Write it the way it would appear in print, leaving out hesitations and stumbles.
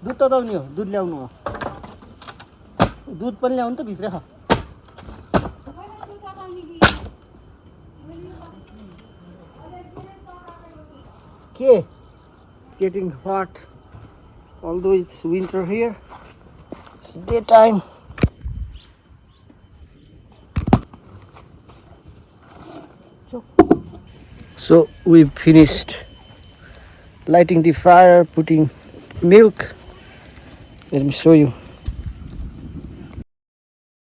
दुध तताउने हो दुध ल्याउनु हो दुध पनि ल्याउनु त भित्र खा के getting hot although it's winter here it's daytime so we've finished lighting the fire putting milk let me show you